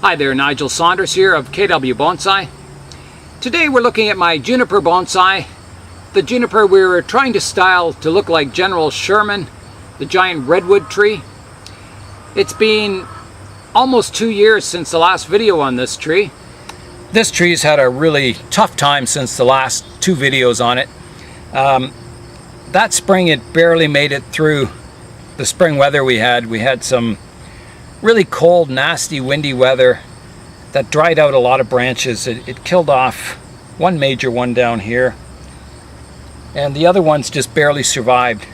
Hi there, Nigel Saunders here of KW Bonsai. Today we're looking at my Juniper Bonsai. The juniper we were trying to style to look like General Sherman, the giant redwood tree. It's been almost 2 years since the last video on this tree. This tree's had a really tough time since the last 2 videos on it. That spring it barely made it through the spring weather we had. We had some really cold, nasty, windy weather that dried out a lot of branches. It killed off one major one down here, and the other ones just barely survived.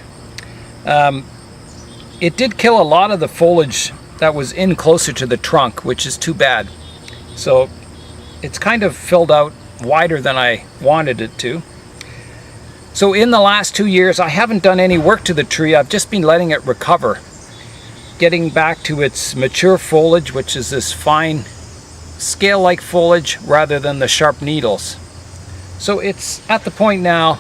It did kill a lot of the foliage that was in closer to the trunk, which is too bad. So it's kind of filled out wider than I wanted it to. So in the last 2 years I haven't done any work to the tree. I've just been letting it recover, getting back to its mature foliage, which is this fine scale-like foliage rather than the sharp needles. So it's at the point now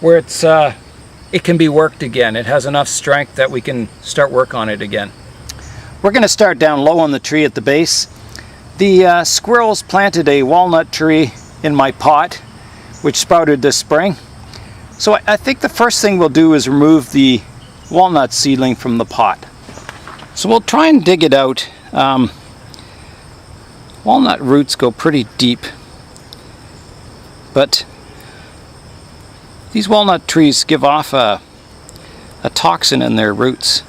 where it can be worked again. It has enough strength that we can start work on it again. We're going to start down low on the tree at the base. The squirrels planted a walnut tree in my pot, which sprouted this spring. So I think the first thing we'll do is remove the walnut seedling from the pot. So we'll try and dig it out. Walnut roots go pretty deep, but these walnut trees give off a toxin in their roots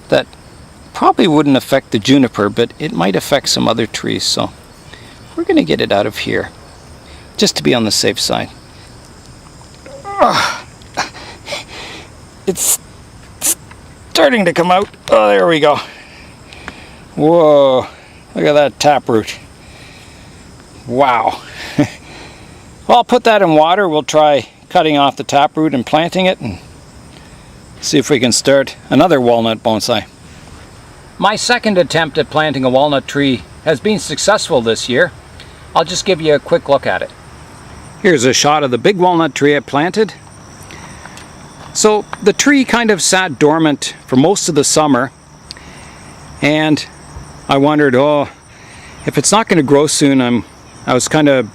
that probably wouldn't affect the juniper, but it might affect some other trees. So we're going to get it out of here just to be on the safe side. It's starting to come out. Oh, there we go. Whoa, look at that taproot. Wow. Well, I'll put that in water. We'll try cutting off the taproot and planting it and see if we can start another walnut bonsai. My second attempt at planting a walnut tree has been successful this year. I'll just give you a quick look at it. Here's a shot of the big walnut tree I planted. So the tree kind of sat dormant for most of the summer, and I wondered, oh, if it's not going to grow soon, I was kind of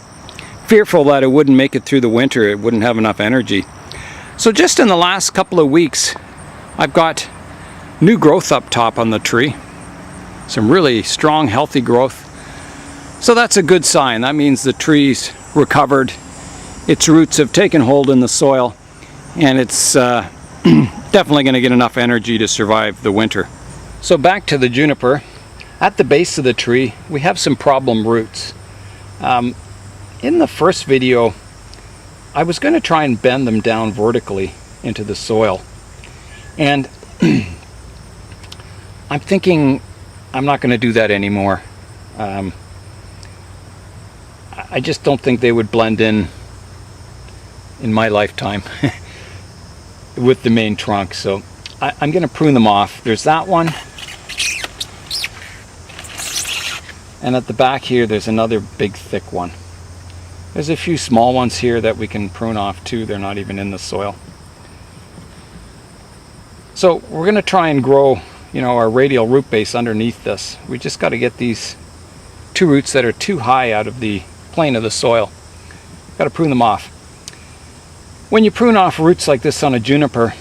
fearful that it wouldn't make it through the winter. It wouldn't have enough energy. So just in the last couple of weeks, I've got new growth up top on the tree. Some really strong, healthy growth. So that's a good sign. That means the tree's recovered. Its roots have taken hold in the soil, and it's definitely going to get enough energy to survive the winter. So back to the juniper. At the base of the tree, we have some problem roots. In the first video, I was going to try and bend them down vertically into the soil. And I'm thinking I'm not going to do that anymore. I just don't think they would blend in my lifetime with the main trunk. So I'm going to prune them off. There's that one. And at the back here, there's another big thick one. There's a few small ones here that we can prune off too. They're not even in the soil. So we're going to try and grow, our radial root base underneath this. We just got to get these 2 roots that are too high out of the plane of the soil. Got to prune them off. When you prune off roots like this on a juniper,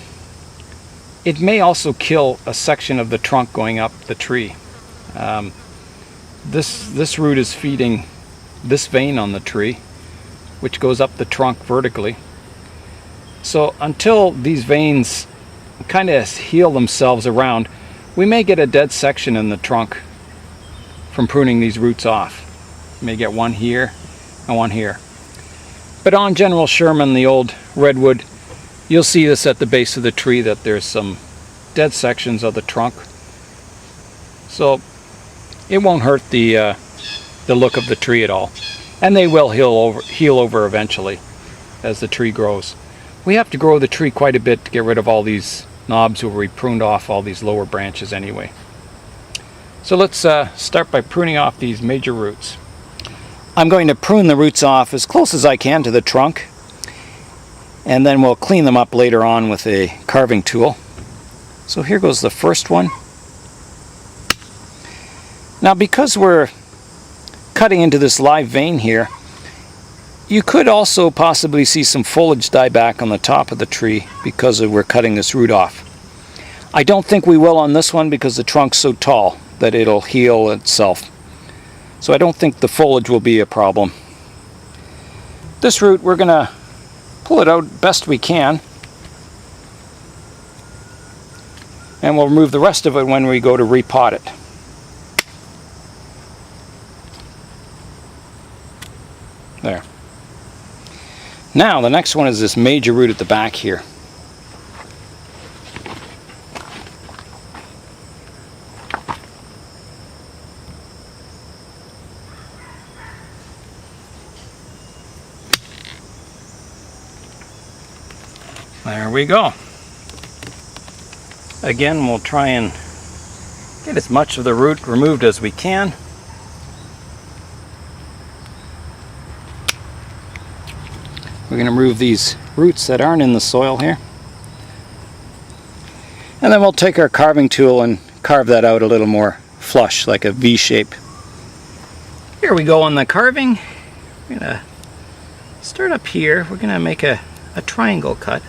it may also kill a section of the trunk going up the tree. This root is feeding this vein on the tree, which goes up the trunk vertically. So until these veins kind of heal themselves around, we may get a dead section in the trunk from pruning these roots off. You may get one here and one here. But on General Sherman, the old redwood, you'll see this at the base of the tree, that there's some dead sections of the trunk. So it won't hurt the look of the tree at all. And they will heal over eventually as the tree grows. We have to grow the tree quite a bit to get rid of all these knobs where we pruned off all these lower branches anyway. So let's start by pruning off these major roots. I'm going to prune the roots off as close as I can to the trunk, and then we'll clean them up later on with a carving tool. So here goes the first one. Now because we're cutting into this live vein here, you could also possibly see some foliage die back on the top of the tree because we're cutting this root off. I don't think we will on this one because the trunk's so tall that it'll heal itself. So I don't think the foliage will be a problem. This root, we're going to pull it out best we can. And we'll remove the rest of it when we go to repot it. There. Now the next one is this major root at the back here. There we go. Again, we'll try and get as much of the root removed as we can. We're going to remove these roots that aren't in the soil here. And then we'll take our carving tool and carve that out a little more flush, like a V shape. Here we go on the carving. We're going to start up here. We're going to make a triangle cut,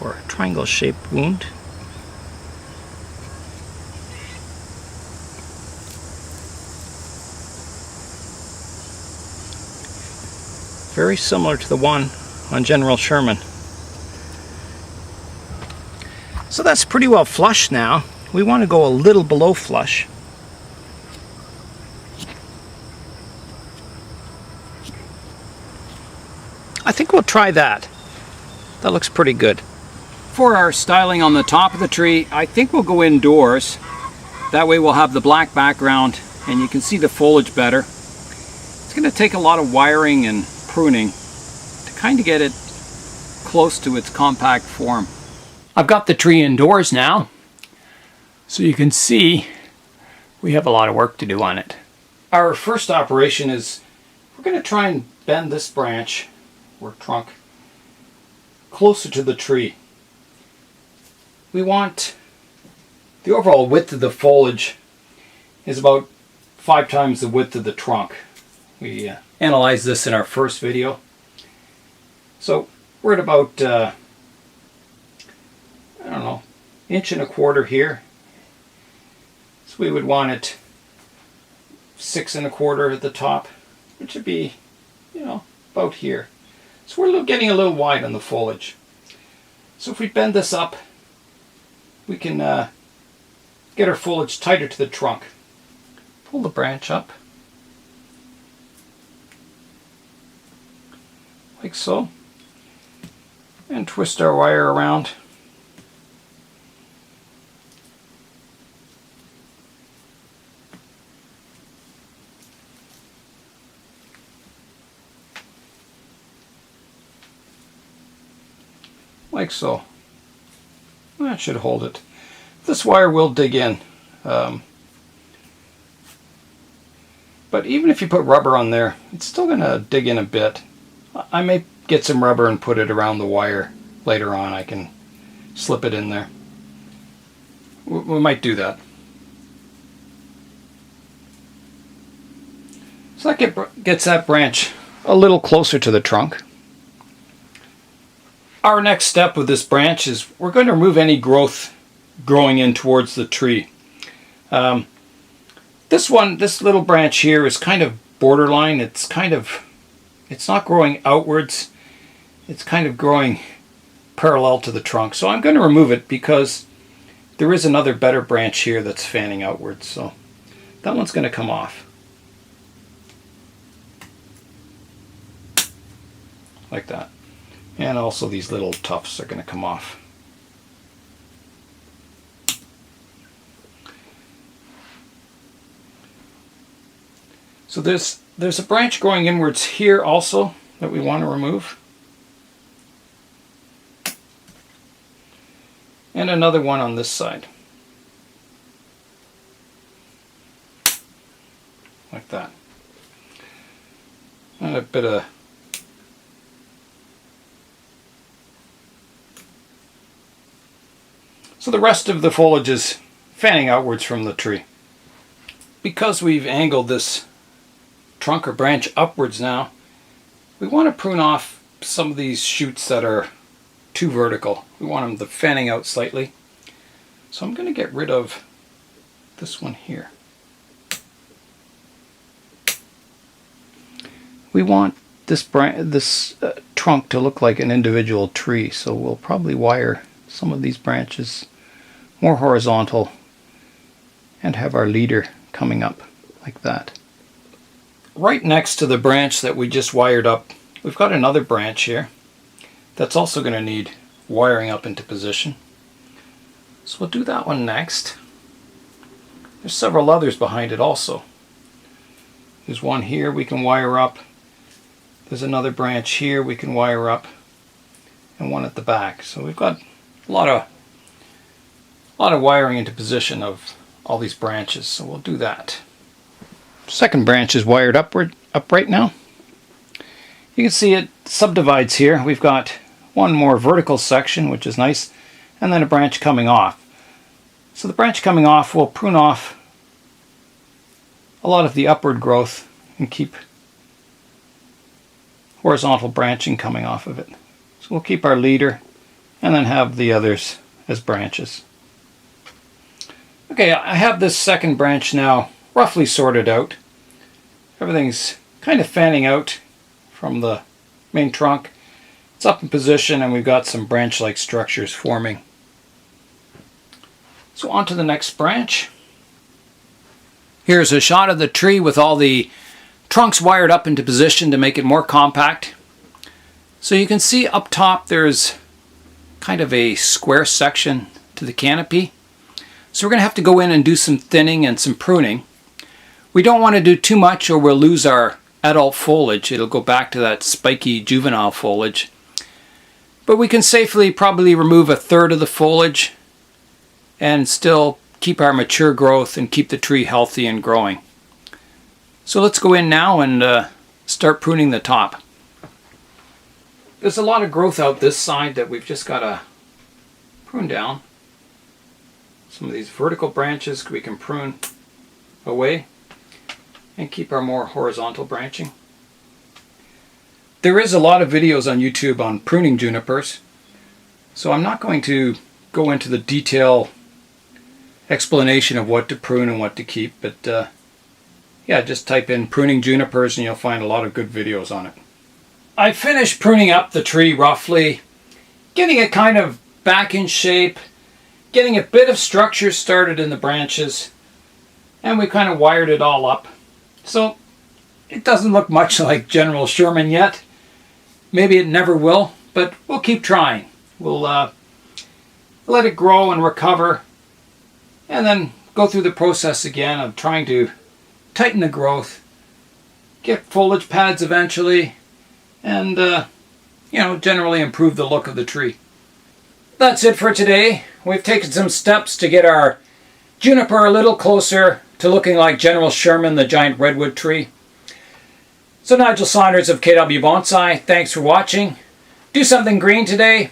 or a triangle shaped wound. Very similar to the one on General Sherman. So that's pretty well flush now. We want to go a little below flush. I think we'll try that. That looks pretty good. For our styling on the top of the tree, I think we'll go indoors. That way we'll have the black background and you can see the foliage better. It's going to take a lot of wiring and pruning to kind of get it close to its compact form. I've got the tree indoors now, so you can see we have a lot of work to do on it. Our first operation is we're going to try and bend this branch or trunk closer to the tree. We want the overall width of the foliage is about 5 times the width of the trunk. We analyzed this in our first video. So we're at about, I don't know, 1.25 inches here. So we would want it 6.25 at the top, which would be, you know, about here. So we're getting a little wide on the foliage. So if we bend this up, we can get our foliage tighter to the trunk. Pull the branch up. Like so, and twist our wire around. Like so. That should hold it. This wire will dig in. But even if you put rubber on there, it's still going to dig in a bit. I may get some rubber and put it around the wire later on. I can slip it in there. We might do that. So that gets that branch a little closer to the trunk. Our next step with this branch is we're going to remove any growth growing in towards the tree. This little branch here is kind of borderline. It's not growing outwards. It's kind of growing parallel to the trunk. So I'm going to remove it because there is another better branch here that's fanning outwards. So that one's going to come off. Like that. And also these little tufts are going to come off. So there's a branch growing inwards here also that we want to remove. And another one on this side. Like that. And a bit of so the rest of the foliage is fanning outwards from the tree. because we've angled this trunk or branch upwards now, we want to prune off some of these shoots that are too vertical. We want them to fanning out slightly. So I'm going to get rid of this one here. We want this trunk to look like an individual tree, so we'll probably wire some of these branches more horizontal and have our leader coming up like that. Right next to the branch that we just wired up, we've got another branch here that's also going to need wiring up into position. So we'll do that one next. There's several others behind it also. There's one here we can wire up. There's another branch here we can wire up, and one at the back. So we've got a lot of wiring into position of all these branches, so we'll do that. Second branch is wired up right now. You can see it subdivides here. We've got one more vertical section, which is nice, and then a branch coming off. So the branch coming off will prune off a lot of the upward growth and keep horizontal branching coming off of it. So we'll keep our leader and then have the others as branches. Okay, I have this second branch now roughly sorted out. Everything's kind of fanning out from the main trunk. It's up in position and we've got some branch-like structures forming. So on to the next branch. Here's a shot of the tree with all the trunks wired up into position to make it more compact. So you can see up top there's kind of a square section to the canopy. So we're going to have to go in and do some thinning and some pruning. We don't want to do too much or we'll lose our adult foliage. It'll go back to that spiky juvenile foliage. But we can safely probably remove a third of the foliage and still keep our mature growth and keep the tree healthy and growing. So let's go in now and start pruning the top. There's a lot of growth out this side that we've just got to prune down. Some of these vertical branches we can prune away and keep our more horizontal branching. There is a lot of videos on YouTube on pruning junipers, so I'm not going to go into the detailed explanation of what to prune and what to keep, but yeah, just type in pruning junipers and you'll find a lot of good videos on it. I finished pruning up the tree roughly, getting it kind of back in shape, getting a bit of structure started in the branches, and we kind of wired it all up. So it doesn't look much like General Sherman yet. Maybe it never will, but we'll keep trying. We'll let it grow and recover, and then go through the process again of trying to tighten the growth, get foliage pads eventually, and generally improve the look of the tree. That's it for today. We've taken some steps to get our juniper a little closer to looking like General Sherman, the giant redwood tree. So Nigel Saunders of KW Bonsai, thanks for watching. Do something green today.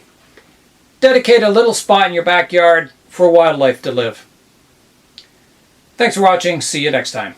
Dedicate a little spot in your backyard for wildlife to live. Thanks for watching. See you next time.